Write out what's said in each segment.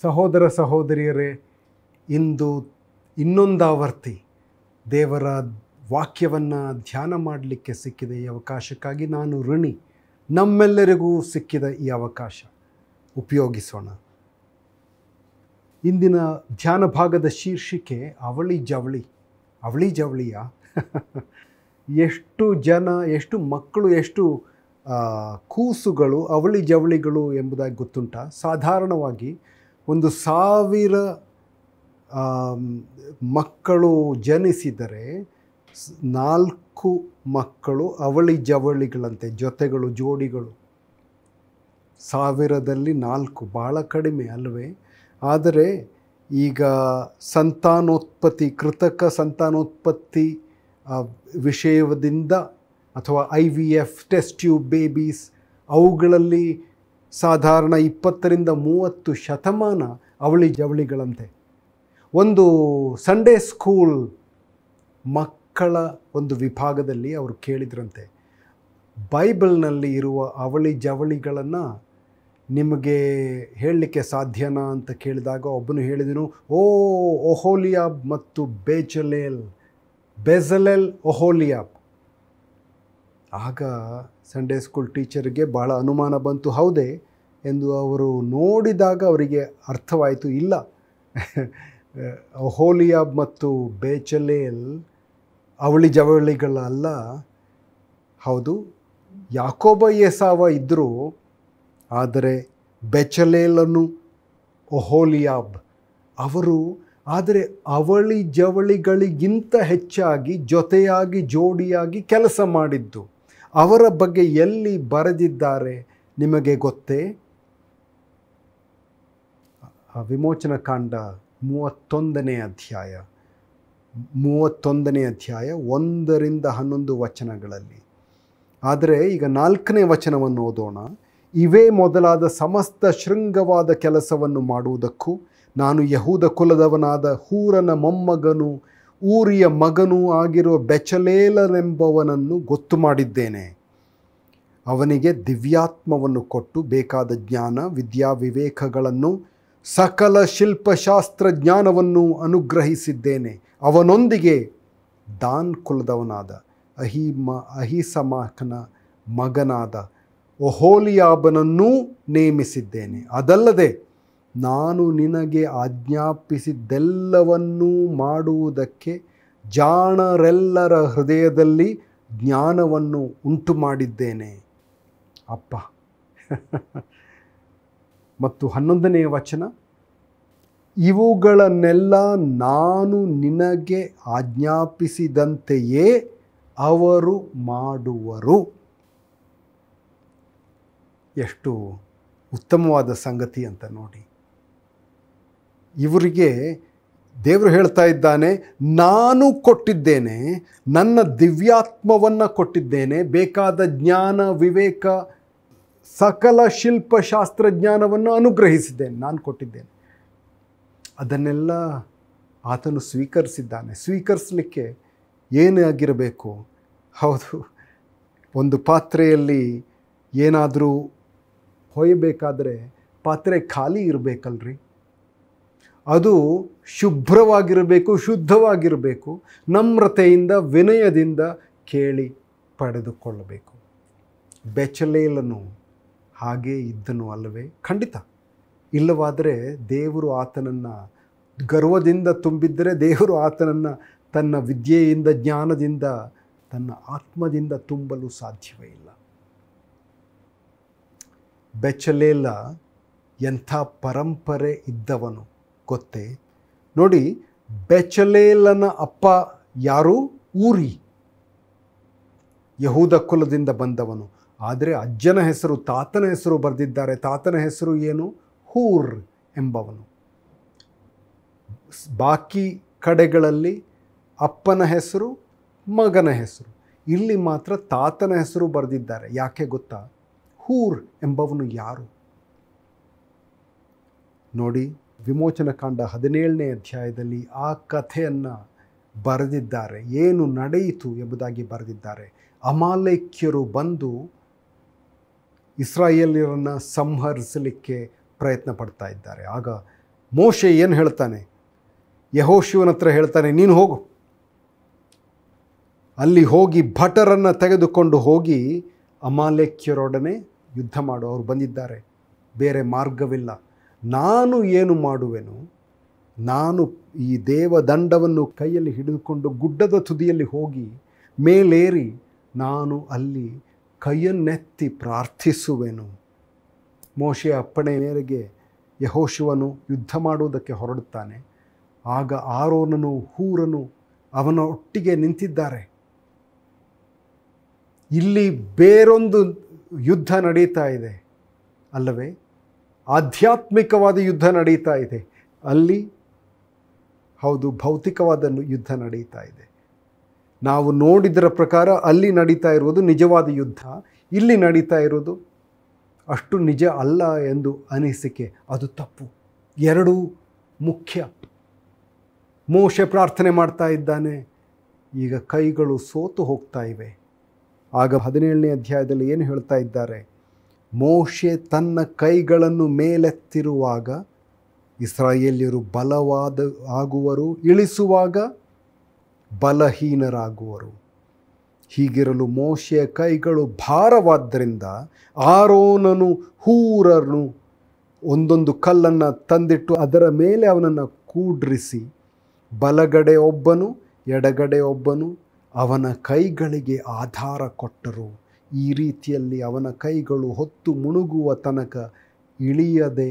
ಸಹೋದರ ಸಹೋದರಿಯರೇ, ಇಂದು ಇನ್ನೊಂದಾವರ್ತಿ ದೇವರ ವಾಕ್ಯವನ್ನು ಧ್ಯಾನ ಮಾಡಲಿಕ್ಕೆ ಸಿಕ್ಕಿದ ಈ ಅವಕಾಶಕ್ಕಾಗಿ ನಾನು ಋಣಿ. ನಮ್ಮೆಲ್ಲರಿಗೂ ಸಿಕ್ಕಿದ ಈ ಅವಕಾಶ ಉಪಯೋಗಿಸೋಣ. ಇಂದಿನ ಧ್ಯಾನ ಭಾಗದ ಶೀರ್ಷಿಕೆ ಅವಳಿ ಜವಳಿ. ಅವಳಿ ಜವಳಿಯ ಎಷ್ಟು ಜನ, ಎಷ್ಟು ಮಕ್ಕಳು, ಎಷ್ಟು ಕೂಸುಗಳು ಅವಳಿ ಜವಳಿಗಳು ಎಂಬುದಾಗಿ ಗೊತ್ತುಂಟ. ಸಾಧಾರಣವಾಗಿ 1,000 ಮಕ್ಕಳು ಜನಿಸಿದರೆ 4 ಮಕ್ಕಳು ಅವಳಿ ಜವಳಿಗಳಂತೆ, ಜೊತೆಗಳು, ಜೋಡಿಗಳು. 1000ದಲ್ಲಿ 4 ಭಾಳ ಕಡಿಮೆ ಅಲ್ಲವೇ? ಆದರೆ ಈಗ ಸಂತಾನೋತ್ಪತ್ತಿ, ಕೃತಕ ಸಂತಾನೋತ್ಪತ್ತಿ ವಿಷಯದಿಂದ ಅಥವಾ IVF, ಟೆಸ್ಟ್ ಟ್ಯೂಬ್ ಬೇಬೀಸ್, ಅವುಗಳಲ್ಲಿ ಸಾಧಾರಣ 20-30% ಅವಳಿ ಜವಳಿಗಳಂತೆ. ಒಂದು ಸಂಡೇ ಸ್ಕೂಲ್ ಮಕ್ಕಳ ಒಂದು ವಿಭಾಗದಲ್ಲಿ ಅವರು ಕೇಳಿದ್ರಂತೆ, ಬೈಬಲ್ನಲ್ಲಿ ಇರುವ ಅವಳಿ ಜವಳಿಗಳನ್ನು ನಿಮಗೆ ಹೇಳಲಿಕ್ಕೆ ಸಾಧ್ಯನಾ ಅಂತ ಕೇಳಿದಾಗ ಒಬ್ಬನು ಹೇಳಿದನು, ಒಹೋಲಿಯಾಬ್ ಮತ್ತು ಬೆಜಲೇಲ್ ಒಹೋಲಿಯಾಬ್. ಆಗ ಸಂಡೇ ಸ್ಕೂಲ್ ಟೀಚರ್ಗೆ ಬಹಳ ಅನುಮಾನ ಬಂತು. ಹೌದೇ ಎಂದು ಅವರು ನೋಡಿದಾಗ ಅವರಿಗೆ ಅರ್ಥವಾಯಿತು, ಇಲ್ಲ, ಒಹೋಲಿಯಾಬ್ ಮತ್ತು ಬೆಚಲೇಲ್ ಅವಳಿ ಜವಳಿಗಳಲ್ಲ. ಹೌದು, ಯಾಕೋಬ ಏಸಾವ ಇದ್ದರು, ಆದರೆ ಬೆಚಲೇಲನು ಒಹೋಲಿಯಾಬ್ ಅವರು ಆದರೆ ಅವಳಿ ಜವಳಿಗಳಿಗಿಂತ ಹೆಚ್ಚಾಗಿ ಜೊತೆಯಾಗಿ ಜೋಡಿಯಾಗಿ ಕೆಲಸ ಮಾಡಿದ್ದು. ಅವರ ಬಗ್ಗೆ ಎಲ್ಲಿ ಬರೆದಿದ್ದಾರೆ ನಿಮಗೆ ಗೊತ್ತೇ? ವಿಮೋಚನ ಕಾಂಡ 31ನೇ ಅಧ್ಯಾಯ 1-11 ವಚನಗಳಲ್ಲಿ. ಆದರೆ ಈಗ 4ನೇ ವಚನವನ್ನು ಓದೋಣ. ಇವೇ ಮೊದಲಾದ ಸಮಸ್ತ ಶೃಂಗವಾದ ಕೆಲಸವನ್ನು ಮಾಡುವುದಕ್ಕೂ ನಾನು ಯಹೂದ ಕುಲದವನಾದ ಹೂರನ ಮೊಮ್ಮಗನೂ ಊರಿಯ ಮಗನೂ ಆಗಿರುವ ಬೆಚಲೇಲನೆಂಬವನನ್ನು ಗೊತ್ತು ಮಾಡಿದ್ದೇನೆ. ಅವನಿಗೆ ದಿವ್ಯಾತ್ಮವನ್ನು ಕೊಟ್ಟು ಬೇಕಾದ ಜ್ಞಾನ, ವಿದ್ಯಾ, ವಿವೇಕಗಳನ್ನು, ಸಕಲ ಶಿಲ್ಪಶಾಸ್ತ್ರ ಜ್ಞಾನವನ್ನು ಅನುಗ್ರಹಿಸಿದ್ದೇನೆ. ಅವನೊಂದಿಗೆ ದಾನ್ ಕುಲದವನಾದ ಅಹಿಸಮಾಕನ ಮಗನಾದ ಒಹೋಲಿಯಾಬನನ್ನೂ ನೇಮಿಸಿದ್ದೇನೆ. ಅದಲ್ಲದೆ ನಾನು ನಿನಗೆ ಆಜ್ಞಾಪಿಸಿದ್ದೆಲ್ಲವನ್ನೂ ಮಾಡುವುದಕ್ಕೆ ಜಾಣರೆಲ್ಲರ ಹೃದಯದಲ್ಲಿ ಜ್ಞಾನವನ್ನು ಉಂಟು ಮಾಡಿದ್ದೇನೆ. ಅಪ್ಪ. ಮತ್ತು 11ನೇ ವಚನ, ಇವುಗಳನ್ನೆಲ್ಲ ನಾನು ನಿನಗೆ ಆಜ್ಞಾಪಿಸಿದಂತೆಯೇ ಅವರು ಮಾಡುವರು. ಎಷ್ಟು ಉತ್ತಮವಾದ ಸಂಗತಿ ಅಂತ ನೋಡಿ. ಇವರಿಗೆ ದೇವರು ಹೇಳ್ತಾ ಇದ್ದಾನೆ, ನಾನು ಕೊಟ್ಟಿದ್ದೇನೆ, ನನ್ನ ದಿವ್ಯಾತ್ಮವನ್ನು ಕೊಟ್ಟಿದ್ದೇನೆ, ಬೇಕಾದ ಜ್ಞಾನ, ವಿವೇಕ, ಸಕಲ ಶಿಲ್ಪಶಾಸ್ತ್ರಜ್ಞಾನವನ್ನು ಅನುಗ್ರಹಿಸಿದ್ದೇನೆ, ನಾನು ಕೊಟ್ಟಿದ್ದೇನೆ. ಅದನ್ನೆಲ್ಲ ಆತನು ಸ್ವೀಕರಿಸಿದ್ದಾನೆ. ಸ್ವೀಕರಿಸಲಿಕ್ಕೆ ಏನಾಗಿರಬೇಕು? ಹೌದು, ಒಂದು ಪಾತ್ರೆಯಲ್ಲಿ ಏನಾದರೂ ಹೊಯ್ಯಬೇಕಾದ್ರೆ ಪಾತ್ರೆ ಖಾಲಿ ಇರಬೇಕಲ್ರಿ. ಅದು ಶುಭ್ರವಾಗಿರಬೇಕು, ಶುದ್ಧವಾಗಿರಬೇಕು. ನಮ್ರತೆಯಿಂದ, ವಿನಯದಿಂದ ಕೇಳಿ ಪಡೆದುಕೊಳ್ಳಬೇಕು. ಬೆಚಲೇಲನು ಹಾಗೇ ಇದ್ದನು ಅಲ್ಲವೇ? ಖಂಡಿತ. ಇಲ್ಲವಾದರೆ ದೇವರು ಆತನನ್ನು, ಗರ್ವದಿಂದ ತುಂಬಿದ್ದರೆ ದೇವರು ಆತನನ್ನು ತನ್ನ ವಿದ್ಯೆಯಿಂದ, ಜ್ಞಾನದಿಂದ, ತನ್ನ ಆತ್ಮದಿಂದ ತುಂಬಲು ಸಾಧ್ಯವೇ ಇಲ್ಲ. ಬೆಚಲೇಲ ಎಂಥ ಪರಂಪರೆ ಇದ್ದವನು ಗೊತ್ತೇ? ನೋಡಿ, ಬೆಚಲೇಲನ ಅಪ್ಪ ಯಾರು? ಊರಿ, ಯಹೂದ ಕುಲದಿಂದ ಬಂದವನು. ಆದರೆ ಅಜ್ಜನ ಹೆಸರು, ತಾತನ ಹೆಸರು ಬರೆದಿದ್ದಾರೆ. ತಾತನ ಹೆಸರು ಏನು? ಹೂರ್ ಎಂಬವನು. ಬಾಕಿ ಕಡೆಗಳಲ್ಲಿ ಅಪ್ಪನ ಹೆಸರು, ಮಗನ ಹೆಸರು. ಇಲ್ಲಿ ಮಾತ್ರ ತಾತನ ಹೆಸರು ಬರೆದಿದ್ದಾರೆ. ಯಾಕೆ ಗೊತ್ತಾ? ಹೂರ್ ಎಂಬವನು ಯಾರು ನೋಡಿ. ವಿಮೋಚನ ಕಾಂಡ 17ನೇ ಅಧ್ಯಾಯದಲ್ಲಿ ಆ ಕಥೆಯನ್ನು ಬರೆದಿದ್ದಾರೆ. ಏನು ನಡೆಯಿತು ಎಂಬುದಾಗಿ ಬರೆದಿದ್ದಾರೆ. ಅಮಾಲೇಕ್ಯರು ಬಂದು ಇಸ್ರಾಯೇಲ್ಯರನ್ನು ಸಂಹರಿಸಲಿಕ್ಕೆ ಪ್ರಯತ್ನ ಪಡ್ತಾ ಇದ್ದಾರೆ. ಆಗ ಮೋಶೆ ಏನು ಹೇಳ್ತಾನೆ? ಯೆಹೋಶುವನ ಹತ್ರ ಹೇಳ್ತಾನೆ, ನೀನು ಹೋಗು, ಅಲ್ಲಿ ಹೋಗಿ ಭಟರನ್ನು ತೆಗೆದುಕೊಂಡು ಹೋಗಿ ಅಮಾಲೇಕ್ಯರೊಡನೆ ಯುದ್ಧ ಮಾಡು, ಅವರು ಬಂದಿದ್ದಾರೆ, ಬೇರೆ ಮಾರ್ಗವಿಲ್ಲ. ನಾನು ಏನು ಮಾಡುವೆನು? ನಾನು ಈ ದೇವದಂಡವನ್ನು ಕೈಯಲ್ಲಿ ಹಿಡಿದುಕೊಂಡು ಗುಡ್ಡದ ತುದಿಯಲ್ಲಿ ಹೋಗಿ ಮೇಲೇರಿ ನಾನು ಅಲ್ಲಿ ಕೈಯನ್ನೆತ್ತಿ ಪ್ರಾರ್ಥಿಸುವೆನು. ಮೋಶೆಯ ಅಪ್ಪಣೆ ಮೇರೆಗೆ ಯೆಹೋಶುವನು ಯುದ್ಧ ಮಾಡುವುದಕ್ಕೆ ಹೊರಡುತ್ತಾನೆ. ಆಗ ಆರೋನನು ಹೂರನು ಅವನ ಒಟ್ಟಿಗೆ ನಿಂತಿದ್ದಾರೆ. ಇಲ್ಲಿ ಬೇರೊಂದು ಯುದ್ಧ ನಡೀತಾ ಇದೆ ಅಲ್ಲವೇ? ಆಧ್ಯಾತ್ಮಿಕವಾದ ಯುದ್ಧ ನಡೀತಾ ಇದೆ. ಅಲ್ಲಿ ಹೌದು, ಭೌತಿಕವಾದ ಯುದ್ಧ ನಡೀತಾ ಇದೆ. ನಾವು ನೋಡಿದರ ಪ್ರಕಾರ ಅಲ್ಲಿ ನಡೀತಾ ಇರುವುದು ನಿಜವಾದ ಯುದ್ಧ, ಇಲ್ಲಿ ನಡೀತಾ ಇರೋದು ಅಷ್ಟು ನಿಜ ಅಲ್ಲ ಎಂದು ಅನಿಸಿಕೆ. ಅದು ತಪ್ಪು. ಎರಡೂ ಮುಖ್ಯ. ಮೋಶೆ ಪ್ರಾರ್ಥನೆ ಮಾಡ್ತಾ ಇದ್ದಾನೆ, ಈಗ ಕೈಗಳು ಸೋತು ಹೋಗ್ತಾ ಇವೆ. ಆಗ 17ನೇ ಅಧ್ಯಾಯದಲ್ಲಿ ಏನು ಹೇಳ್ತಾ ಇದ್ದಾರೆ? ಮೋಶೆ ತನ್ನ ಕೈಗಳನ್ನು ಮೇಲೆತ್ತಿರುವಾಗ ಇಸ್ರಾಯೇಲ್ಯರು ಬಲವಾದ ಆಗುವರು, ಇಳಿಸುವಾಗ ಬಲಹೀನರಾಗುವರು. ಹೀಗಿರಲು ಮೋಶೆಯ ಕೈಗಳು ಭಾರವಾದ್ದರಿಂದ ಆರೋನನು ಹೂರನು ಒಂದೊಂದು ಕಲ್ಲನ್ನು ತಂದಿಟ್ಟು ಅದರ ಮೇಲೆ ಅವನನ್ನು ಕೂಡ್ರಿಸಿ ಬಲಗಡೆ ಒಬ್ಬನು ಎಡಗಡೆ ಒಬ್ಬನು ಅವನ ಕೈಗಳಿಗೆ ಆಧಾರ ಕೊಟ್ಟರು. ಈ ರೀತಿಯಲ್ಲಿ ಅವನ ಕೈಗಳು ಹೊತ್ತು ಮುಳುಗುವ ತನಕ ಇಳಿಯದೆ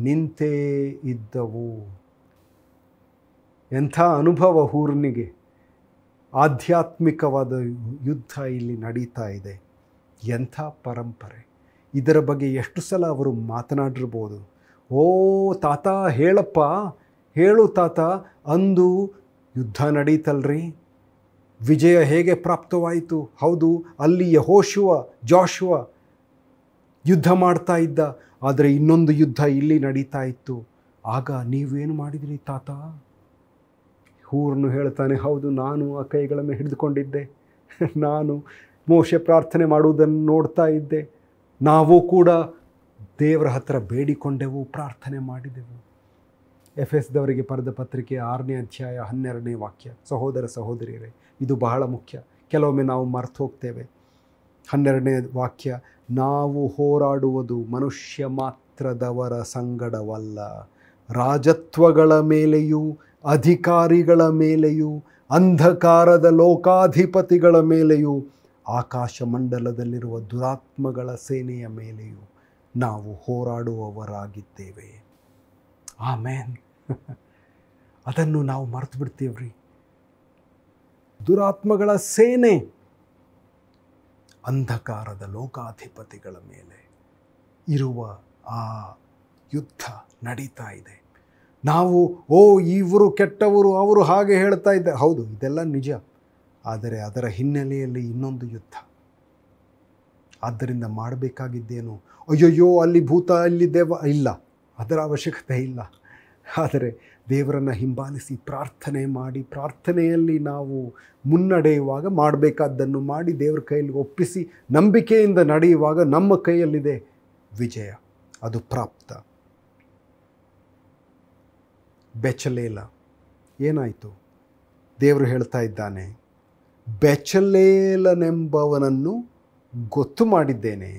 ನಿಂತೇ ಇದ್ದವು. ಎಂಥ ಅನುಭವ ಹೂರನಿಗೆ! ಆಧ್ಯಾತ್ಮಿಕವಾದ ಯುದ್ಧ ಇಲ್ಲಿ ನಡೀತಾ ಇದೆ. ಎಂಥ ಪರಂಪರೆ! ಇದರ ಬಗ್ಗೆ ಎಷ್ಟು ಸಲ ಅವರು ಮಾತನಾಡಿರ್ಬೋದು. ಓ ತಾತ ಹೇಳಪ್ಪ, ಹೇಳು ತಾತ, ಅಂದು ಯುದ್ಧ ನಡೀತಲ್ರಿ, ವಿಜಯ ಹೇಗೆ ಪ್ರಾಪ್ತವಾಯಿತು? ಹೌದು, ಅಲ್ಲಿ ಜಾಶುವ ಯುದ್ಧ ಮಾಡ್ತಾ ಇದ್ದ, ಆದರೆ ಇನ್ನೊಂದು ಯುದ್ಧ ಇಲ್ಲಿ ನಡೀತಾ ಇತ್ತು. ಆಗ ನೀವೇನು ಮಾಡಿದ್ರಿ ತಾತ? ಹೂರನು ಹೇಳ್ತಾನೆ, ಹೌದು, ನಾನು ಆ ಕೈಗಳನ್ನು ಹಿಡಿದುಕೊಂಡಿದ್ದೆ, ನಾನು ಮೋಶೆ ಪ್ರಾರ್ಥನೆ ಮಾಡುವುದನ್ನು ನೋಡ್ತಾ ಇದ್ದೆ, ನಾವು ಕೂಡ ದೇವರ ಹತ್ರ ಬೇಡಿಕೊಂಡೆವು, ಪ್ರಾರ್ಥನೆ ಮಾಡಿದೆವು. ಎಫೆಸದವರಿಗೆ ಬರೆದ ಪತ್ರಿಕೆ 6ನೇ ಅಧ್ಯಾಯ 12ನೇ ವಾಕ್ಯ. ಸಹೋದರ ಸಹೋದರಿಯರೇ, ಇದು ಬಹಳ ಮುಖ್ಯ. ಕೆಲವೊಮ್ಮೆ ನಾವು ಮರೆತು ಹೋಗ್ತೇವೆ. 12ನೇ ವಾಕ್ಯ, ನಾವು ಹೋರಾಡುವುದು ಮನುಷ್ಯ ಮಾತ್ರದವರ ಸಂಗಡವಲ್ಲ, ರಾಜತ್ವಗಳ ಮೇಲೆಯೂ ಅಧಿಕಾರಿಗಳ ಮೇಲೆಯೂ ಅಂಧಕಾರದ ಲೋಕಾಧಿಪತಿಗಳ ಮೇಲೆಯೂ ಆಕಾಶ ಮಂಡಲದಲ್ಲಿರುವ ದುರಾತ್ಮಗಳ ಸೇನೆಯ ಮೇಲೆಯೂ ನಾವು ಹೋರಾಡುವವರಾಗಿದ್ದೇವೆ. ಆಮೇನ್. ಅದನ್ನು ನಾವು ಮರೆತು ಬಿಡ್ತೀವ್ರಿ. ದುರಾತ್ಮಗಳ ಸೇನೆ, ಅಂಧಕಾರದ ಲೋಕಾಧಿಪತಿಗಳ ಮೇಲೆ ಇರುವ ಆ ಯುದ್ಧ ನಡೀತಾ ಇದೆ. ನಾವು ಇವರು ಕೆಟ್ಟವರು, ಅವರು ಹಾಗೆ ಹೇಳ್ತಾ ಇದ್ದಾರೆ. ಹೌದು, ಇದೆಲ್ಲ ನಿಜ. ಆದರೆ ಅದರ ಹಿನ್ನೆಲೆಯಲ್ಲಿ ಇನ್ನೊಂದು ಯುದ್ಧ. ಆದ್ದರಿಂದ ಮಾಡಬೇಕಾಗಿದ್ದೇನು? ಅಯ್ಯಯ್ಯೋ ಅಲ್ಲಿ ಭೂತ, ಅಲ್ಲಿ ದೇವ, ಇಲ್ಲ, ಅದರ ಅವಶ್ಯಕತೆ ಇಲ್ಲ. ಆದರೆ ದೇವರನ್ನು ಹಿಂಬಾಲಿಸಿ ಪ್ರಾರ್ಥನೆ ಮಾಡಿ, ಪ್ರಾರ್ಥನೆಯಲ್ಲಿ ನಾವು ಮುನ್ನಡೆಯುವಾಗ ಮಾಡಬೇಕಾದ್ದನ್ನು ಮಾಡಿ ದೇವರ ಕೈಯಲ್ಲಿ ಒಪ್ಪಿಸಿ ನಂಬಿಕೆಯಿಂದ ನಡೆಯುವಾಗ ನಮ್ಮ ಕೈಯಲ್ಲಿದೆ ವಿಜಯ, ಅದು ಪ್ರಾಪ್ತ. ಬೆಚಲೇಲ ಏನಾಯಿತು? ದೇವರು ಹೇಳ್ತಾ ಇದ್ದಾನೆ, ಬೆಚಲೇಲನೆಂಬವನನ್ನು ಗೊತ್ತು ಮಾಡಿದ್ದೇನೆ,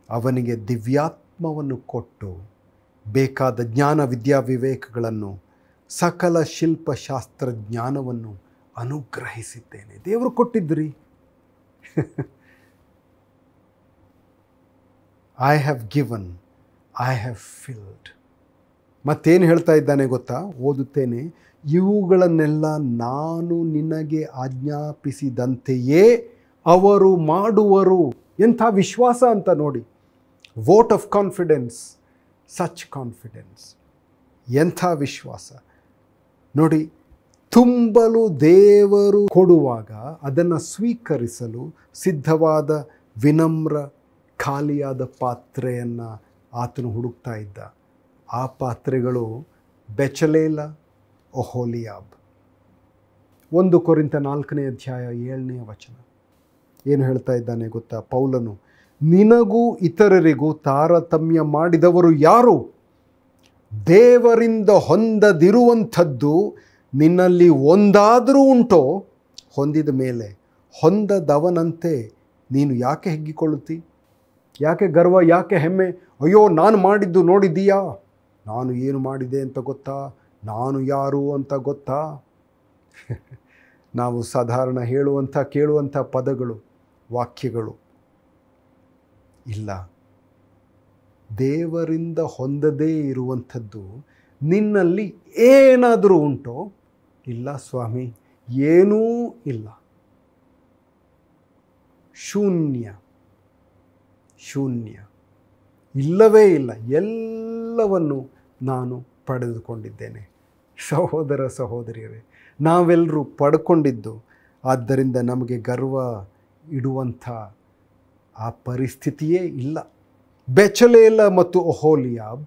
ಅವನಿಗೆ ದಿವ್ಯಾತ್ಮವನ್ನು ಕೊಟ್ಟು ಬೇಕಾದ ಜ್ಞಾನ ವಿದ್ಯಾ ವಿವೇಕಗಳನ್ನು ಸಕಲ ಶಿಲ್ಪಶಾಸ್ತ್ರ ಜ್ಞಾನವನ್ನು ಅನುಗ್ರಹಿಸಿದ್ದೇನೆ. ದೇವರು ಕೊಟ್ಟಿದ್ರಿ. I have given, I have filled. ಮತ್ತೇನು ಹೇಳ್ತಾ ಇದ್ದಾನೆ ಗೊತ್ತಾ? ಓದುತ್ತೇನೆ, ಇವುಗಳನ್ನೆಲ್ಲ ನಾನು ನಿನಗೆ ಆಜ್ಞಾಪಿಸಿದಂತೆಯೇ ಅವರು ಮಾಡುವರು. ಎಂಥ ವಿಶ್ವಾಸ ಅಂತ ನೋಡಿ. Vote of confidence, such confidence, ಎಂಥ ವಿಶ್ವಾಸ ನೋಡಿ. ತುಂಬಲು ದೇವರು ಕೊಡುವಾಗ ಅದನ್ನು ಸ್ವೀಕರಿಸಲು ಸಿದ್ಧವಾದ ವಿನಮ್ರ ಖಾಲಿಯಾದ ಪಾತ್ರೆಯನ್ನು ಆತನು ಹುಡುಕ್ತಾ ಇದ್ದ. ಆ ಪಾತ್ರೆಗಳು ಬೆಚಲೇಲ, ಒಹೋಲಿಯಾಬ್. 1 ಕೊರಿಂಥ 4ನೇ ಅಧ್ಯಾಯ 7ನೇ ವಚನ ಏನು ಹೇಳ್ತಾ ಇದ್ದಾನೆ ಗೊತ್ತಾ? ಪೌಲನು, ನಿನಗೂ ಇತರರಿಗೂ ತಾರತಮ್ಯ ಮಾಡಿದವರು ಯಾರು? ದೇವರಿಂದ ಹೊಂದದಿರುವಂಥದ್ದು ನಿನ್ನಲ್ಲಿ ಒಂದಾದರೂ ಉಂಟೋ, ಹೊಂದಿದ ಮೇಲೆ ಹೊಂದದವನಂತೆ ನೀನು ಯಾಕೆ ಹಿಗ್ಗಿಕೊಳ್ಳುತ್ತಿ? ಯಾಕೆ ಗರ್ವ, ಯಾಕೆ ಹೆಮ್ಮೆ? ಅಯ್ಯೋ ನಾನು ಮಾಡಿದ್ದು ನೋಡಿದ್ದೀಯಾ, ನಾನು ಏನು ಮಾಡಿದೆ ಅಂತ ಗೊತ್ತಾ, ನಾನು ಯಾರು ಅಂತ ಗೊತ್ತಾ? ನಾವು ಸಾಧಾರಣ ಹೇಳುವಂಥ ಕೇಳುವಂಥ ಪದಗಳು, ವಾಕ್ಯಗಳು ಇಲ್ಲ. ದೇವರಿಂದ ಹೊಂದದೇ ಇರುವಂಥದ್ದು ನಿನ್ನಲ್ಲಿ ಏನಾದರೂ ಉಂಟೋ? ಇಲ್ಲ ಸ್ವಾಮಿ, ಏನೂ ಇಲ್ಲ. ಶೂನ್ಯ, ಶೂನ್ಯ, ಇಲ್ಲವೇ ಇಲ್ಲ. ಎಲ್ಲವನ್ನು ನಾನು ಪಡೆದುಕೊಂಡಿದ್ದೇನೆ. ಸಹೋದರ ಸಹೋದರಿಯರೇ, ನಾವೆಲ್ಲರೂ ಪಡ್ಕೊಂಡಿದ್ದು, ಆದ್ದರಿಂದ ನಮಗೆ ಗರ್ವ ಇಡುವಂಥ ಆ ಪರಿಸ್ಥಿತಿಯೇ ಇಲ್ಲ. ಬೆಚಲೇಲ ಮತ್ತು ಒಹೋಲಿಯಾಬ್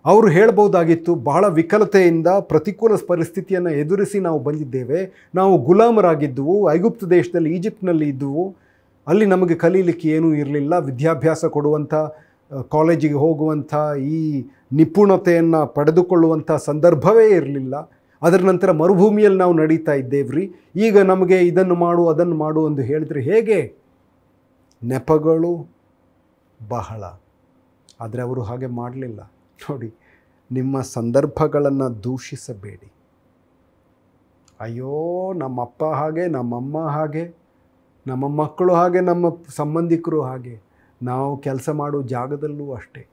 ಅವರು ಹೇಳ್ಬೋದಾಗಿತ್ತು, ಬಹಳ ವಿಕಲತೆಯಿಂದ ಪ್ರತಿಕೂಲ ಪರಿಸ್ಥಿತಿಯನ್ನು ಎದುರಿಸಿ ನಾವು ಬಂದಿದ್ದೇವೆ, ನಾವು ಗುಲಾಮರಾಗಿದ್ದವು, ಐಗುಪ್ತ ದೇಶದಲ್ಲಿ ಈಜಿಪ್ಟ್ನಲ್ಲಿ ಇದ್ದವು, ಅಲ್ಲಿ ನಮಗೆ ಕಲೀಲಿಕ್ಕೆ ಏನೂ ಇರಲಿಲ್ಲ, ವಿದ್ಯಾಭ್ಯಾಸ ಕೊಡುವಂಥ, ಕಾಲೇಜಿಗೆ ಹೋಗುವಂಥ, ಈ ನಿಪುಣತೆಯನ್ನು ಪಡೆದುಕೊಳ್ಳುವಂಥ ಸಂದರ್ಭವೇ ಇರಲಿಲ್ಲ. ಅದರ ನಂತರ ಮರುಭೂಮಿಯಲ್ಲಿ ನಾವು ನಡೀತಾ ಇದ್ದೇವ್ರಿ. ಈಗ ನಮಗೆ ಇದನ್ನು ಮಾಡು ಅದನ್ನು ಮಾಡು ಎಂದು ಹೇಳಿದರೆ ಹೇಗೆ? ನೆಪಗಳು ಬಹಳ. ಆದರೆ ಅವರು ಹಾಗೆ ಮಾಡಲಿಲ್ಲ. ನೋಡಿ, ನಿಮ್ಮ ಸಂದರ್ಭಗಳನ್ನು ದೂಷಿಸಬೇಡಿ. ಅಯ್ಯೋ ನಮ್ಮಪ್ಪ ಹಾಗೆ, ನಮ್ಮಮ್ಮ ಹಾಗೆ, ನಮ್ಮ ಮಕ್ಕಳು ಹಾಗೆ, ನಮ್ಮ ಸಂಬಂಧಿಕರು ಹಾಗೆ, ನಾವು ಕೆಲಸ ಮಾಡೋ ಜಾಗದಲ್ಲೂ ಅಷ್ಟೇ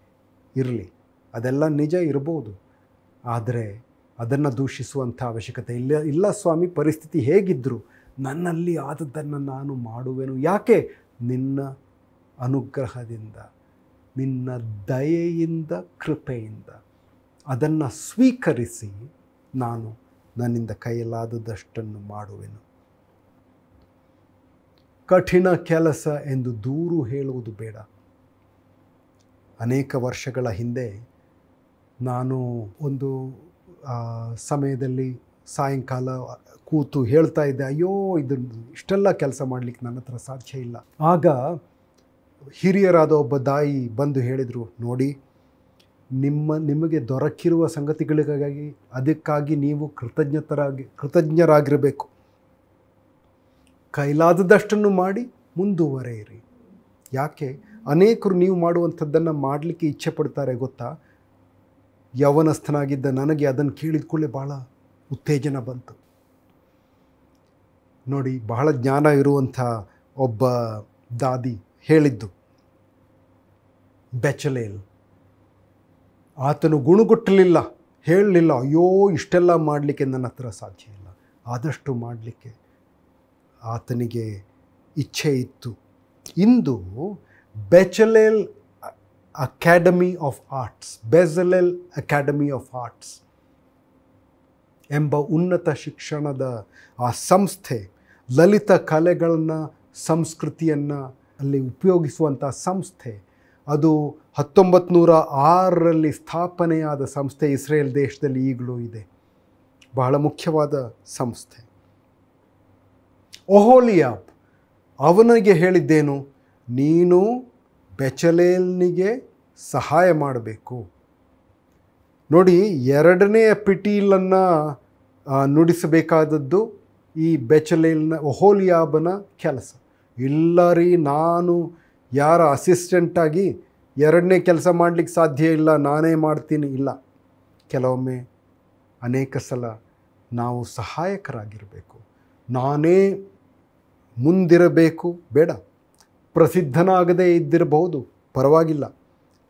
ಇರಲಿ. ಅದೆಲ್ಲ ನಿಜ ಇರ್ಬೋದು, ಆದರೆ ಅದನ್ನು ದೂಷಿಸುವಂಥ ಅವಶ್ಯಕತೆ ಇಲ್ಲ ಸ್ವಾಮಿ. ಪರಿಸ್ಥಿತಿ ಹೇಗಿದ್ದರೂ ನನ್ನಲ್ಲಿ ಆದದ್ದನ್ನು ನಾನು ಮಾಡುವೆನು. ಯಾಕೆ? ನಿನ್ನ ಅನುಗ್ರಹದಿಂದ, ನಿನ್ನ ದಯೆಯಿಂದ, ಕೃಪೆಯಿಂದ ಅದನ್ನು ಸ್ವೀಕರಿಸಿ ನಾನು ನನ್ನಿಂದ ಕೈಯಲ್ಲಾದದಷ್ಟನ್ನು ಮಾಡುವೆನು. ಕಠಿಣ ಕೆಲಸ ಎಂದು ದೂರು ಹೇಳುವುದು ಬೇಡ. ಅನೇಕ ವರ್ಷಗಳ ಹಿಂದೆ ನಾನು ಒಂದು ಸಮಯದಲ್ಲಿ ಸಾಯಂಕಾಲ ಕೂತು ಹೇಳ್ತಾ ಇದ್ದೆ, ಅಯ್ಯೋ ಇಷ್ಟೆಲ್ಲ ಕೆಲಸ ಮಾಡಲಿಕ್ಕೆ ನನ್ನ ಹತ್ರ ಸಾಧ್ಯ ಇಲ್ಲ. ಆಗ ಹಿರಿಯರಾದ ಒಬ್ಬ ದಾಯಿ ಬಂದು ಹೇಳಿದರು, ನೋಡಿ, ನಿಮಗೆ ದೊರಕಿರುವ ಸಂಗತಿಗಳಿಗಾಗಿ ಅದಕ್ಕಾಗಿ ನೀವು ಕೃತಜ್ಞರಾಗಿರಬೇಕು. ಕೈಲಾದದಷ್ಟನ್ನು ಮಾಡಿ ಮುಂದುವರೆಯಿರಿ. ಯಾಕೆ? ಅನೇಕರು ನೀವು ಮಾಡುವಂಥದ್ದನ್ನು ಮಾಡಲಿಕ್ಕೆ ಇಚ್ಛೆ ಪಡ್ತಾರೆ ಗೊತ್ತಾ? ಯೌವನಸ್ಥನಾಗಿದ್ದ ನನಗೆ ಅದನ್ನು ಕೇಳಿದ ಕೂಡಲೇ ಭಾಳ ಉತ್ತೇಜನ ಬಂತು. ನೋಡಿ, ಬಹಳ ಜ್ಞಾನ ಇರುವಂಥ ಒಬ್ಬ ದಾದಿ ಹೇಳಿದ್ದು, ಬೆಚಲೇಲ್ ಆತನು ಗುಣಗುಟ್ಟಲಿಲ್ಲ, ಹೇಳಲಿಲ್ಲ, ಅಯ್ಯೋ ಇಷ್ಟೆಲ್ಲ ಮಾಡಲಿಕ್ಕೆ ನನ್ನ ಹತ್ರ ಸಾಧ್ಯ ಇಲ್ಲ. ಆದಷ್ಟು ಮಾಡಲಿಕ್ಕೆ ಆತನಿಗೆ ಇಚ್ಛೆ ಇತ್ತು. ಇಂದು Bezalel academy of arts, Bezalel academy of arts ಎಂಬ ಉನ್ನತ ಶಿಕ್ಷಣದ ಆ ಸಂಸ್ಥೆ, ಲಲಿತ ಕಲೆಗಳನ್ನು, ಸಂಸ್ಕೃತಿಯನ್ನು ಅಲ್ಲಿ ಉಪಯೋಗಿಸುವಂಥ ಸಂಸ್ಥೆ, ಅದು 1906ರಲ್ಲಿ ಸ್ಥಾಪನೆಯಾದ ಸಂಸ್ಥೆ. ಇಸ್ರೇಲ್ ದೇಶದಲ್ಲಿ ಈಗಲೂ ಇದೆ. ಬಹಳ ಮುಖ್ಯವಾದ ಸಂಸ್ಥೆ. ಒಹೋಲಿಯಾಬ್ ಅವನಿಗೆ ಹೇಳಿದ್ದೇನು? ನೀನು ಬೆಚಲೇಲ್ನಿಗೆ ಸಹಾಯ ಮಾಡಬೇಕು. ನೋಡಿ, ಎರಡನೆಯ ಪಿಟೀಲನ್ನು ನುಡಿಸಬೇಕಾದದ್ದು ಈ ಬೆಚಲೇಲ್ನ, ಒಹೋಲಿಯಾಬನ ಕೆಲಸ. ಇಲ್ಲ ರೀ, ನಾನು ಯಾರ ಅಸಿಸ್ಟೆಂಟಾಗಿ ಎರಡನೇ ಕೆಲಸ ಮಾಡಲಿಕ್ಕೆ ಸಾಧ್ಯ ಇಲ್ಲ, ನಾನೇ ಮಾಡ್ತೀನಿ. ಇಲ್ಲ, ಕೆಲವೊಮ್ಮೆ ಅನೇಕ ಸಲ ನಾವು ಸಹಾಯಕರಾಗಿರಬೇಕು. ನಾನೇ ಮುಂದಿರಬೇಕು ಬೇಡ. ಪ್ರಸಿದ್ಧನಾಗದೇ ಇದ್ದಿರಬಹುದು, ಪರವಾಗಿಲ್ಲ,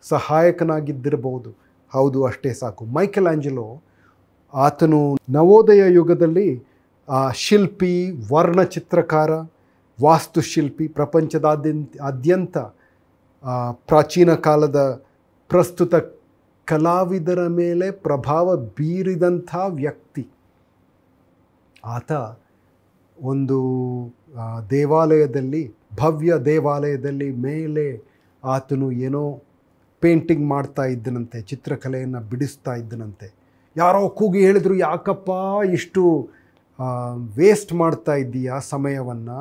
ಸಹಾಯಕನಾಗಿದ್ದಿರಬಹುದು, ಹೌದು, ಅಷ್ಟೇ ಸಾಕು. ಮೈಕೆಲ್ ಆಂಜಲೋ, ಆತನು ನವೋದಯ ಯುಗದಲ್ಲಿ ಶಿಲ್ಪಿ, ವರ್ಣಚಿತ್ರಕಾರ, ವಾಸ್ತುಶಿಲ್ಪಿ, ಪ್ರಪಂಚದಾದ್ಯಂತ ಪ್ರಾಚೀನ ಕಾಲದ ಪ್ರಸ್ತುತ ಕಲಾವಿದರ ಮೇಲೆ ಪ್ರಭಾವ ಬೀರಿದಂಥ ವ್ಯಕ್ತಿ. ಆತ ಒಂದು ದೇವಾಲಯದಲ್ಲಿ, ಭವ್ಯ ದೇವಾಲಯದಲ್ಲಿ ಮೇಲೆ ಆತನು ಏನೋ ಪೇಂಟಿಂಗ್ ಮಾಡ್ತಾ ಇದ್ದನಂತೆ, ಚಿತ್ರಕಲೆಯನ್ನು ಬಿಡಿಸ್ತಾ ಇದ್ದನಂತೆ. ಯಾರೋ ಕೂಗಿ ಹೇಳಿದರು, ಯಾಕಪ್ಪ ಇಷ್ಟು ವೇಸ್ಟ್ ಮಾಡ್ತಾ ಇದ್ದೀಯಾ, ಸಮಯವನ್ನು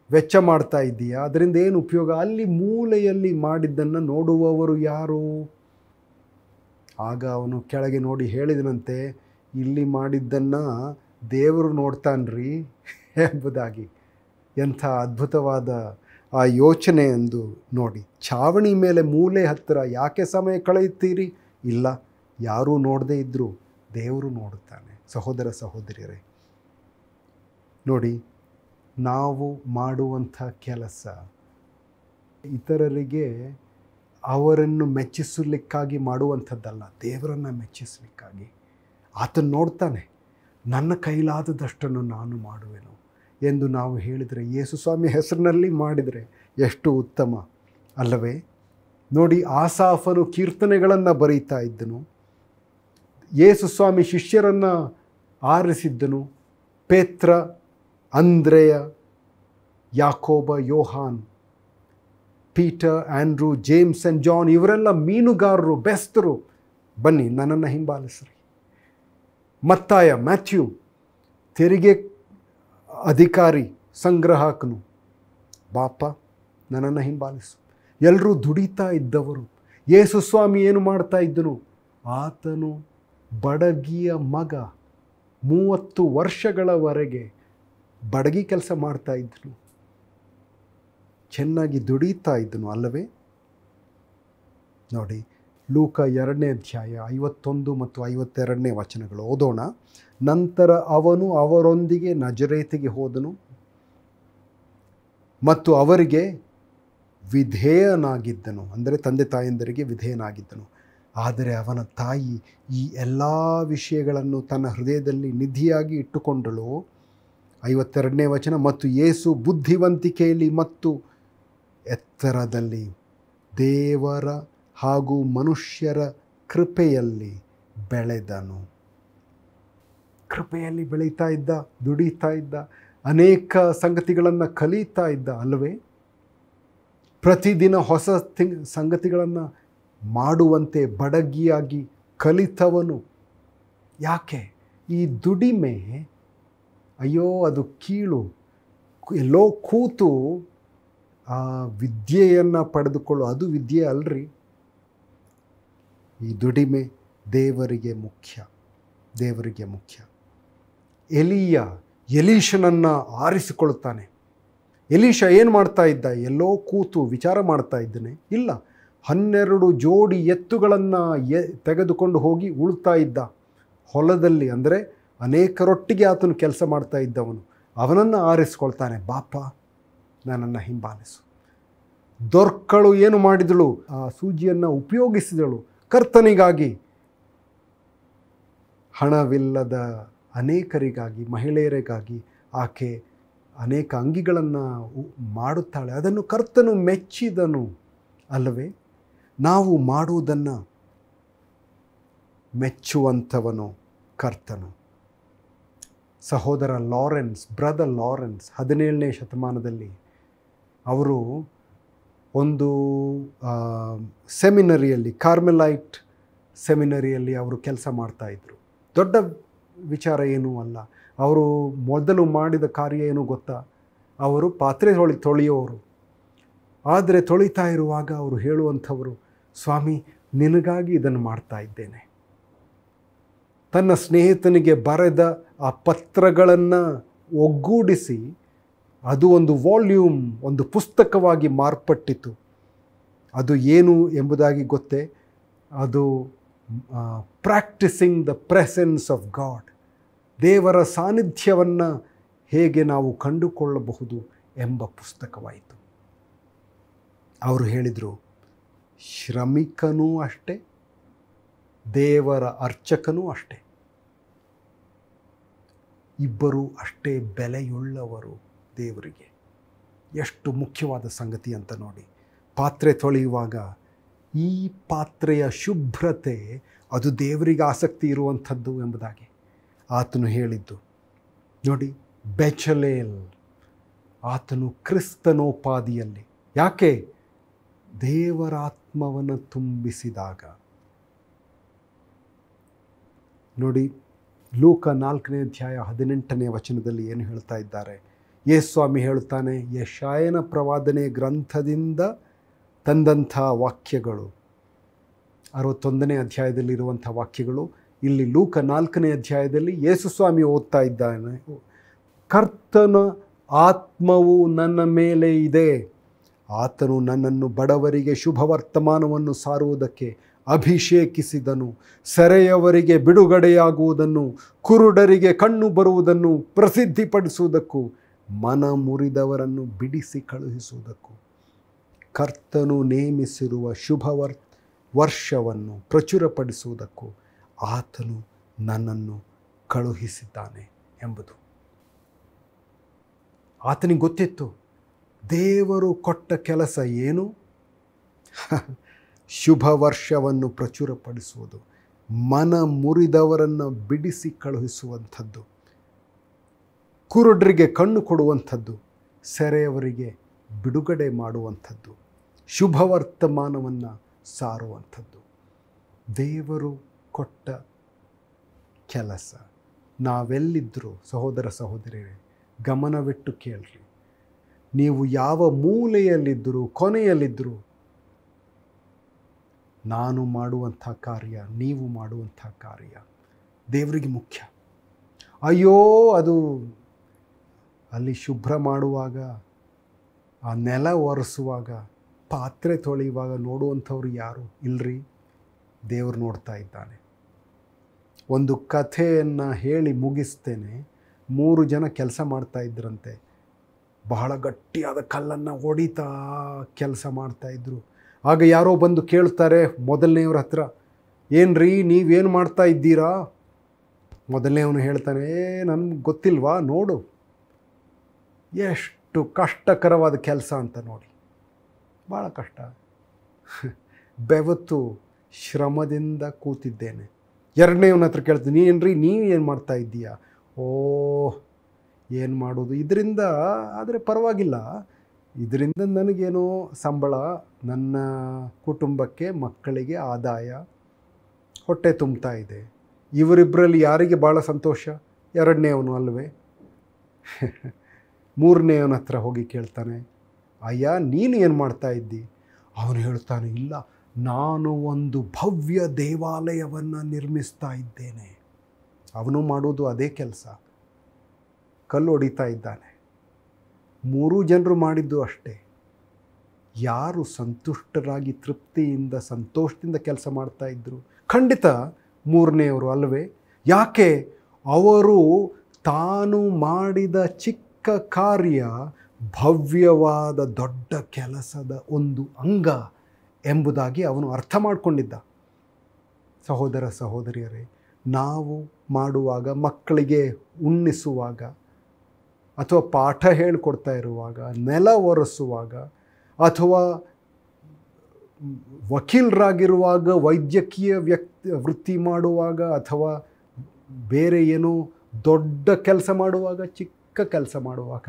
ವೆಚ್ಚ ಮಾಡ್ತಾ ಇದ್ದೀಯಾ, ಅದರಿಂದ ಏನು ಉಪಯೋಗ? ಅಲ್ಲಿ ಮೂಲೆಯಲ್ಲಿ ಮಾಡಿದ್ದನ್ನು ನೋಡುವವರು ಯಾರು? ಆಗ ಅವನು ಕೆಳಗೆ ನೋಡಿ ಹೇಳಿದನಂತೆ, ಇಲ್ಲಿ ಮಾಡಿದ್ದನ್ನು ದೇವರು ನೋಡ್ತಾನ್ರಿ ಎಂಬುದಾಗಿ. ಎಂಥ ಅದ್ಭುತವಾದ ಆ ಯೋಚನೆ ಎಂದು ನೋಡಿ. ಛಾವಣಿ ಮೇಲೆ ಮೂಲೆ ಹತ್ತಿರ ಯಾಕೆ ಸಮಯ ಕಳೆಯುತ್ತೀರಿ? ಇಲ್ಲ, ಯಾರೂ ನೋಡದೇ ಇದ್ದರೂ ದೇವರು ನೋಡುತ್ತಾನೆ. ಸಹೋದರ ಸಹೋದರಿಯರೇ, ನೋಡಿ, ನಾವು ಮಾಡುವಂಥ ಕೆಲಸ ಇತರರಿಗೆ ಅವರನ್ನು ಮೆಚ್ಚಿಸಲಿಕ್ಕಾಗಿ ಮಾಡುವಂಥದ್ದಲ್ಲ, ದೇವರನ್ನು ಮೆಚ್ಚಿಸಲಿಕ್ಕಾಗಿ. ಆತನು ನೋಡ್ತಾನೆ, ನನ್ನ ಕೈಲಾದದಷ್ಟನ್ನು ನಾನು ಮಾಡುವೆನು ಎಂದು ನಾವು ಹೇಳಿದರೆ, ಯೇಸು ಸ್ವಾಮಿ ಹೆಸರಿನಲ್ಲಿ ಮಾಡಿದರೆ ಎಷ್ಟು ಉತ್ತಮ ಅಲ್ಲವೇ? ನೋಡಿ, ಆಸಾಫನು ಕೀರ್ತನೆಗಳನ್ನು ಬರೀತಾ ಇದ್ದನು. ಯೇಸು ಸ್ವಾಮಿ ಶಿಷ್ಯರನ್ನು ಆರಿಸಿದ್ದನು. ಪೇತ್ರ, ಅಂದ್ರೆಯ, ಯಾಕೋಬ, ಯೋಹಾನ್, Peter, Andrew, James and John ಇವರೆಲ್ಲ ಮೀನುಗಾರರು, ಬೆಸ್ತರು. ಬನ್ನಿ, ನನ್ನನ್ನು ಹಿಂಬಾಲಿಸ್ರಿ. ಮತ್ತಾಯ, ಮ್ಯಾಥ್ಯೂ, ತೆರಿಗೆ ಅಧಿಕಾರಿ, ಸಂಗ್ರಾಹಕನು, ಬಾಪ ನನ್ನನ್ನು ಹಿಂಬಾಲಿಸು. ಎಲ್ಲರೂ ದುಡಿತಾ ಇದ್ದವರು. ಯೇಸು ಸ್ವಾಮಿ ಏನು ಮಾಡ್ತಾ ಇದ್ದನು? ಆತನು ಬಡಗಿಯ ಮಗ, 30 ವರ್ಷಗಳವರೆಗೆ ಬಡಗಿ ಕೆಲಸ ಮಾಡ್ತಾ ಇದ್ದನು. ಚೆನ್ನಾಗಿ ದುಡಿತಾ ಇದ್ದನು ಅಲ್ಲವೇ? ನೋಡಿ, ಲೂಕ 2ನೇ ಅಧ್ಯಾಯ 51 ಮತ್ತು 52ನೇ ವಚನಗಳು ಓದೋಣ. ನಂತರ ಅವನು ಅವರೊಂದಿಗೆ ನಜರೇತಿಗೆ ಹೋದನು ಮತ್ತು ಅವರಿಗೆ ವಿಧೇಯನಾಗಿದ್ದನು, ಅಂದರೆ ತಂದೆ ತಾಯಂದರಿಗೆ ವಿಧೇಯನಾಗಿದ್ದನು. ಆದರೆ ಅವನ ತಾಯಿ ಈ ಎಲ್ಲ ವಿಷಯಗಳನ್ನು ತನ್ನ ಹೃದಯದಲ್ಲಿ ನಿಧಿಯಾಗಿ ಇಟ್ಟುಕೊಂಡಳು. 52ನೇ ವಚನ, ಮತ್ತು ಯೇಸು ಬುದ್ಧಿವಂತಿಕೆಯಲ್ಲಿ ಮತ್ತು ಎತ್ತರದಲ್ಲಿ ದೇವರ ಹಾಗೂ ಮನುಷ್ಯರ ಕೃಪೆಯಲ್ಲಿ ಬೆಳೆದನು. ಕೃಪೆಯಲ್ಲಿ ಬೆಳೀತಾ ಇದ್ದ, ದುಡಿತಾ ಇದ್ದ, ಅನೇಕ ಸಂಗತಿಗಳನ್ನು ಕಲಿತಾ ಇದ್ದ ಅಲ್ಲವೇ? ಪ್ರತಿದಿನ ಹೊಸ ಸಂಗತಿಗಳನ್ನು ಮಾಡುವಂತೆ ಬಡಗಿಯಾಗಿ ಕಲಿತವನು. ಯಾಕೆ? ಈ ದುಡಿಮೆ, ಅಯ್ಯೋ ಅದು ಕೀಳು, ಎಲ್ಲೋ ಕೂತು ಆ ವಿದ್ಯೆಯನ್ನು ಪಡೆದುಕೊಳ್ಳು, ಅದು ವಿದ್ಯೆ ಅಲ್ರಿ. ಈ ದುಡಿಮೆ ದೇವರಿಗೆ ಮುಖ್ಯ, ದೇವರಿಗೆ ಮುಖ್ಯ. ಎಲೀಷನನ್ನು ಆರಿಸಿಕೊಳ್ಳುತ್ತಾನೆ. ಎಲೀಷ ಏನು ಮಾಡ್ತಾ ಇದ್ದ? ಎಲ್ಲೋ ಕೂತು ವಿಚಾರ ಮಾಡ್ತಾ ಇದ್ದಾನೆ? ಇಲ್ಲ, 12 ಜೋಡಿ ಎತ್ತುಗಳನ್ನು ತೆಗೆದುಕೊಂಡು ಹೋಗಿ ಉಳ್ತಾ ಇದ್ದ ಹೊಲದಲ್ಲಿ. ಅಂದರೆ ಅನೇಕರೊಟ್ಟಿಗೆ ಆತನು ಕೆಲಸ ಮಾಡ್ತಾ ಇದ್ದವನು. ಅವನನ್ನು ಆರಿಸ್ಕೊಳ್ತಾನೆ, ಬಾಪ ನನ್ನನ್ನು ಹಿಂಬಾಲಿಸು. ದೊರ್ಕಳು ಏನು ಮಾಡಿದಳು? ಆ ಸೂಜಿಯನ್ನು ಉಪಯೋಗಿಸಿದಳು ಕರ್ತನಿಗಾಗಿ. ಹಣವಿಲ್ಲದ ಅನೇಕರಿಗಾಗಿ, ಮಹಿಳೆಯರಿಗಾಗಿ ಆಕೆ ಅನೇಕ ಅಂಗಿಗಳನ್ನು ಮಾಡುತ್ತಾಳೆ. ಅದನ್ನು ಕರ್ತನು ಮೆಚ್ಚಿದನು ಅಲ್ಲವೇ? ನಾವು ಮಾಡುವುದನ್ನು ಮೆಚ್ಚುವಂಥವನು ಕರ್ತನು. ಸಹೋದರ ಲಾರೆನ್ಸ್, ಬ್ರದರ್ ಲಾರೆನ್ಸ್ 17ನೇ ಶತಮಾನದಲ್ಲಿ ಅವರು ಒಂದು ಸೆಮಿನರಿಯಲ್ಲಿ, ಕಾರ್ಮೆಲೈಟ್ ಸೆಮಿನರಿಯಲ್ಲಿ ಅವರು ಕೆಲಸ ಮಾಡ್ತಾಯಿದ್ರು. ದೊಡ್ಡ ವಿಚಾರ ಏನೂ ಅಲ್ಲ. ಅವರು ಮೊದಲು ಮಾಡಿದ ಕಾರ್ಯ ಏನು ಗೊತ್ತಾ? ಅವರು ಪಾತ್ರೆ ತೊಳೆಯೋರು. ಆದರೆ ತೊಳಿತಾ ಇರುವಾಗ ಅವರು ಹೇಳುವಂಥವರು, ಸ್ವಾಮಿ ನಿನಗಾಗಿ ಇದನ್ನು ಮಾಡ್ತಾ ಇದ್ದೇನೆ. ತನ್ನ ಸ್ನೇಹಿತನಿಗೆ ಬರೆದ ಆ ಪತ್ರಗಳನ್ನು ಒಗ್ಗೂಡಿಸಿ ಅದು ಒಂದು ವಾಲ್ಯೂಮ್, ಒಂದು ಪುಸ್ತಕವಾಗಿ ಮಾರ್ಪಟ್ಟಿತು. ಅದು ಏನು ಎಂಬುದಾಗಿ ಗೊತ್ತೇ? ಅದು practising the presence of god, ದೇವರ ಸಾನ್ನಿಧ್ಯವನ್ನು ಹೇಗೆ ನಾವು ಕಂಡುಕೊಳ್ಳಬಹುದು ಎಂಬ ಪುಸ್ತಕವಾಯಿತು. ಅವರು ಹೇಳಿದರು, ಶ್ರಮಿಕನೂ ಅಷ್ಟೇ, ದೇವರ ಅರ್ಚಕನೂ ಅಷ್ಟೇ, ಇಬ್ಬರೂ ಅಷ್ಟೇ ಬೆಲೆಯುಳ್ಳವರು ದೇವರಿಗೆ. ಎಷ್ಟು ಮುಖ್ಯವಾದ ಸಂಗತಿ ಅಂತ ನೋಡಿ. ಪಾತ್ರೆ ತೊಳೆಯುವಾಗ ಈ ಪಾತ್ರೆಯ ಶುಭ್ರತೆ ಅದು ದೇವರಿಗೆ ಆಸಕ್ತಿ ಇರುವಂಥದ್ದು ಎಂಬುದಾಗಿ ಆತನು ಹೇಳಿದ್ದು ನೋಡಿ. ಬೆಚಲೇಲ್, ಆತನು ಕ್ರಿಸ್ತನೋಪಾದಿಯಲ್ಲಿ. ಯಾಕೆ? ದೇವರ ಆತ್ಮವನ್ನು ತುಂಬಿಸಿದಾಗ. ನೋಡಿ, ಲೂಕ 4ನೇ ಅಧ್ಯಾಯ 18ನೇ ವಚನದಲ್ಲಿ ಏನು ಹೇಳ್ತಾ ಇದ್ದಾರೆ? ಯೇಸು ಸ್ವಾಮಿ ಹೇಳುತ್ತಾನೆ, ಯೆಶಾಯನ ಪ್ರವಾದನೆ ಗ್ರಂಥದಿಂದ ತಂದಂಥ ವಾಕ್ಯಗಳು 61ನೇ ಅಧ್ಯಾಯದಲ್ಲಿರುವಂಥ ವಾಕ್ಯಗಳು. ಇಲ್ಲಿ ಲೂಕ 4ನೇ ಅಧ್ಯಾಯದಲ್ಲಿ ಯೇಸು ಸ್ವಾಮಿ ಓದ್ತಾ ಇದ್ದಾನೆ, ಕರ್ತನ ಆತ್ಮವು ನನ್ನ ಮೇಲೆ ಇದೆ, ಆತನು ನನ್ನನ್ನು ಬಡವರಿಗೆ ಶುಭವರ್ತಮಾನವನ್ನು ಸಾರುವುದಕ್ಕೆ ಅಭಿಷೇಕಿಸಿದನು, ಸೆರೆಯವರಿಗೆ ಬಿಡುಗಡೆಯಾಗುವುದನ್ನು, ಕುರುಡರಿಗೆ ಕಣ್ಣು ಬರುವುದನ್ನು ಪ್ರಸಿದ್ಧಿಪಡಿಸುವುದಕ್ಕೂ, ಮನ ಮುರಿದವರನ್ನು ಬಿಡಿಸಿ ಕಳುಹಿಸುವುದಕ್ಕೂ, ಕರ್ತನು ನೇಮಿಸಿರುವ ವರ್ಷವನ್ನು ಪ್ರಚುರಪಡಿಸುವುದಕ್ಕೂ ಆತನು ನನ್ನನ್ನು ಕಳುಹಿಸಿದ್ದಾನೆ ಎಂಬುದು. ಆತನಿಗೆ ಗೊತ್ತಿತ್ತು ದೇವರು ಕೊಟ್ಟ ಕೆಲಸ ಏನು? ಶುಭ ವರ್ಷವನ್ನು ಪ್ರಚುರಪಡಿಸುವುದು, ಮನ ಮುರಿದವರನ್ನು ಬಿಡಿಸಿ ಕಳುಹಿಸುವಂಥದ್ದು, ಕುರುಡರಿಗೆ ಕಣ್ಣು ಕೊಡುವಂಥದ್ದು, ಸೆರೆಯವರಿಗೆ ಬಿಡುಗಡೆ ಮಾಡುವಂಥದ್ದು, ಶುಭವರ್ತಮಾನವನ್ನು ಸಾರುವಂಥದ್ದು. ದೇವರು ಕೊಟ್ಟ ಕೆಲಸ. ನಾವೆಲ್ಲಿದ್ದರೂ ಸಹೋದರ ಸಹೋದರಿಯರೇ, ಗಮನವಿಟ್ಟು ಕೇಳ್ರಿ. ನೀವು ಯಾವ ಮೂಲೆಯಲ್ಲಿದ್ದರೂ, ಕೊನೆಯಲ್ಲಿದ್ದರೂ, ನಾನು ಮಾಡುವಂಥ ಕಾರ್ಯ, ನೀವು ಮಾಡುವಂಥ ಕಾರ್ಯ ದೇವರಿಗೆ ಮುಖ್ಯ. ಅಯ್ಯೋ, ಅದು ಅಲ್ಲಿ ಶುಭ್ರ ಮಾಡುವಾಗ, ಆ ನೆಲ ಒರೆಸುವಾಗ, ಪಾತ್ರೆ ತೊಳೆಯುವಾಗ ನೋಡುವಂಥವ್ರು ಯಾರು ಇಲ್ಲರಿ? ದೇವರು ನೋಡ್ತಾ ಇದ್ದಾನೆ. ಒಂದು ಕಥೆಯನ್ನು ಹೇಳಿ ಮುಗಿಸ್ತೇನೆ. 3 ಜನ ಕೆಲಸ ಮಾಡ್ತಾ ಇದ್ರಂತೆ. ಬಹಳ ಗಟ್ಟಿಯಾದ ಕಲ್ಲನ್ನು ಹೊಡಿತಾ ಕೆಲಸ ಮಾಡ್ತಾಯಿದ್ರು. ಆಗ ಯಾರೋ ಬಂದು ಕೇಳ್ತಾರೆ ಮೊದಲನೆಯವ್ರ ಹತ್ರ, ಏನ್ರಿ ನೀವೇನು ಮಾಡ್ತಾ ಇದ್ದೀರಾ? ಮೊದಲನೇವನು ಹೇಳ್ತಾನೆ, ನನಗೆ ಗೊತ್ತಿಲ್ವಾ, ನೋಡು ಎಷ್ಟು ಕಷ್ಟಕರವಾದ ಕೆಲಸ ಅಂತ ನೋಡಿ, ಭಾಳ ಕಷ್ಟ, ಬೆವತ್ತು ಶ್ರಮದಿಂದ ಕೂತಿದ್ದೇನೆ. ಎರಡನೇವನ ಹತ್ರ ಕೇಳ್ತೀನಿ, ಏನ್ರಿ ಏನು ಮಾಡ್ತಾ ಇದ್ದೀಯಾ? ಏನು ಮಾಡೋದು ಇದರಿಂದ, ಆದರೆ ಪರವಾಗಿಲ್ಲ, ಇದರಿಂದ ನನಗೇನೋ ಸಂಬಳ, ನನ್ನ ಕುಟುಂಬಕ್ಕೆ ಮಕ್ಕಳಿಗೆ ಆದಾಯ, ಹೊಟ್ಟೆ ತುಂಬ್ತಾ ಇದೆ. ಇವರಿಬ್ಬರಲ್ಲಿ ಯಾರಿಗೆ ಭಾಳ ಸಂತೋಷ? ಎರಡನೇವನು ಅಲ್ವೇ? ಮೂರನೇವನ ಹತ್ರ ಹೋಗಿ ಕೇಳ್ತಾನೆ, ಅಯ್ಯ ನೀನು ಏನು ಮಾಡ್ತಾ ಇದ್ದಿ? ಅವನು ಹೇಳ್ತಾನೆ, ಇಲ್ಲ, ನಾನು ಒಂದು ಭವ್ಯ ದೇವಾಲಯವನ್ನು ನಿರ್ಮಿಸ್ತಾ ಇದ್ದೇನೆ. ಅವನು ಮಾಡೋದು ಅದೇ ಕೆಲಸ, ಕಲ್ಲು ಹೊಡಿತಾ ಇದ್ದಾನೆ. 3 ಜನರು ಮಾಡಿದ್ದು ಅಷ್ಟೇ. ಯಾರು ಸಂತುಷ್ಟರಾಗಿ ತೃಪ್ತಿಯಿಂದ ಸಂತೋಷದಿಂದ ಕೆಲಸ ಮಾಡ್ತಾ ಇದ್ದರು? ಖಂಡಿತ ಮೂರನೆಯವರು ಅಲ್ವೇ? ಯಾಕೆ? ಅವರು ತಾನು ಮಾಡಿದ ಚಿಕ್ಕ ಕಾರ್ಯ ಭವ್ಯವಾದ ದೊಡ್ಡ ಕೆಲಸದ ಒಂದು ಅಂಗ ಎಂಬುದಾಗಿ ಅವನು ಅರ್ಥ ಮಾಡಿಕೊಂಡಿದ್ದ. ಸಹೋದರ ಸಹೋದರಿಯರೇ, ನಾವು ಮಾಡುವಾಗ, ಮಕ್ಕಳಿಗೆ ಉಣ್ಣಿಸುವಾಗ, ಅಥವಾ ಪಾಠ ಹೇಳಿಕೊಡ್ತಾ ಇರುವಾಗ, ನೆಲ ಒರೆಸುವಾಗ, ಅಥವಾ ವಕೀಲರಾಗಿರುವಾಗ, ವೈದ್ಯಕೀಯ ವೃತ್ತಿ ಮಾಡುವಾಗ, ಅಥವಾ ಬೇರೆ ಏನೋ ದೊಡ್ಡ ಕೆಲಸ ಮಾಡುವಾಗ, ಚಿಕ್ಕ ಕೆಲಸ ಮಾಡುವಾಗ,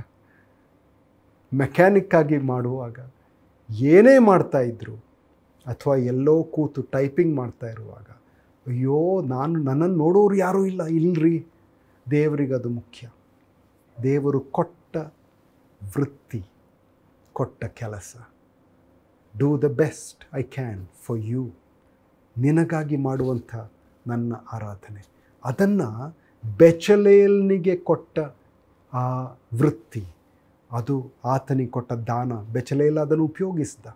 ಮೆಕ್ಯಾನಿಕ್ ಆಗಿ ಮಾಡುವಾಗ, ಏನೇ ಮಾಡ್ತಾಯಿದ್ರು, ಅಥವಾ ಎಲ್ಲೋ ಕೂತು ಟೈಪಿಂಗ್ ಮಾಡ್ತಾ ಇರುವಾಗ, ಅಯ್ಯೋ ನನ್ನನ್ನು ನೋಡೋರು ಯಾರೂ ಇಲ್ಲರಿ. ದೇವರಿಗದು ಮುಖ್ಯ. ದೇವರು ಕೊಟ್ಟ ವೃತ್ತಿ, ಕೊಟ್ಟ ಕೆಲಸ. Do the best I can for you. ನಿನಗಾಗಿ ಮಾಡುವಂಥ ನನ್ನ ಆರಾಧನೆ, ಅದನ್ನು ಬೆಚಲೇಲ್ನಿಗೆ ಕೊಟ್ಟ ಆ ವೃತ್ತಿ, ಅದು ಆತನಿಗೆ ಕೊಟ್ಟ ದಾನ. ಬೆಚಲೇಲ್ ಅದನ್ನು ಉಪಯೋಗಿಸಿದ,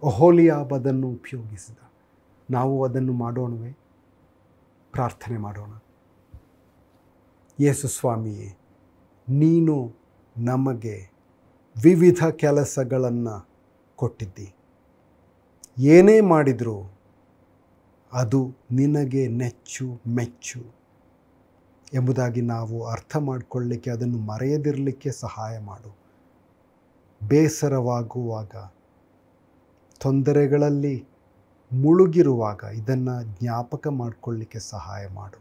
ಒಹೋಲಿಯಾಬ್ ಅದನ್ನು ಉಪಯೋಗಿಸಿದ. ನಾವು ಅದನ್ನು ಮಾಡೋಣವೇ? ಪ್ರಾರ್ಥನೆ ಮಾಡೋಣ. ಯೇಸು ಸ್ವಾಮಿಯೇ, ನೀನು ನಮಗೆ ವಿವಿಧ ಕೆಲಸಗಳನ್ನು ಕೊಟ್ಟಿದ್ದಿ. ಏನೇ ಮಾಡಿದರೂ ಅದು ನಿನಗೆ ಮೆಚ್ಚು ಎಂಬುದಾಗಿ ನಾವು ಅರ್ಥ ಮಾಡಿಕೊಳ್ಳಲಿಕ್ಕೆ, ಅದನ್ನು ಮರೆಯದಿರಲಿಕ್ಕೆ ಸಹಾಯ ಮಾಡು. ಬೇಸರವಾಗುವಾಗ, ತೊಂದರೆಗಳಲ್ಲಿ ಮುಳುಗಿರುವಾಗ ಇದನ್ನು ಜ್ಞಾಪಕ ಮಾಡಿಕೊಳ್ಳಲಿಕ್ಕೆ ಸಹಾಯ ಮಾಡು.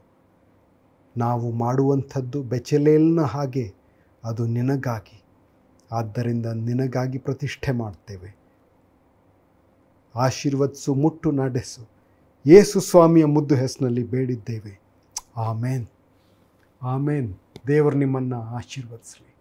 ನಾವು ಮಾಡುವಂಥದ್ದು ಬೆಚಲೇಲ್ನ ಹಾಗೆ ಅದು ನಿನಗಾಗಿ, ಆದ್ದರಿಂದ ನಿನಗಾಗಿ ಪ್ರತಿಷ್ಠೆ ಮಾಡ್ತೇವೆ. ಆಶೀರ್ವದಿಸು, ಮುಟ್ಟು ನಡೆಸು. ಯೇಸು ಸ್ವಾಮಿಯ ಮುದ್ದು ಹೆಸರಿನಲ್ಲಿ ಬೇಡಿದ್ದೇವೆ. ಆಮೇನ್, ಆಮೇನ್. ದೇವರು ನಿಮ್ಮನ್ನು ಆಶೀರ್ವದಿಸಲಿ.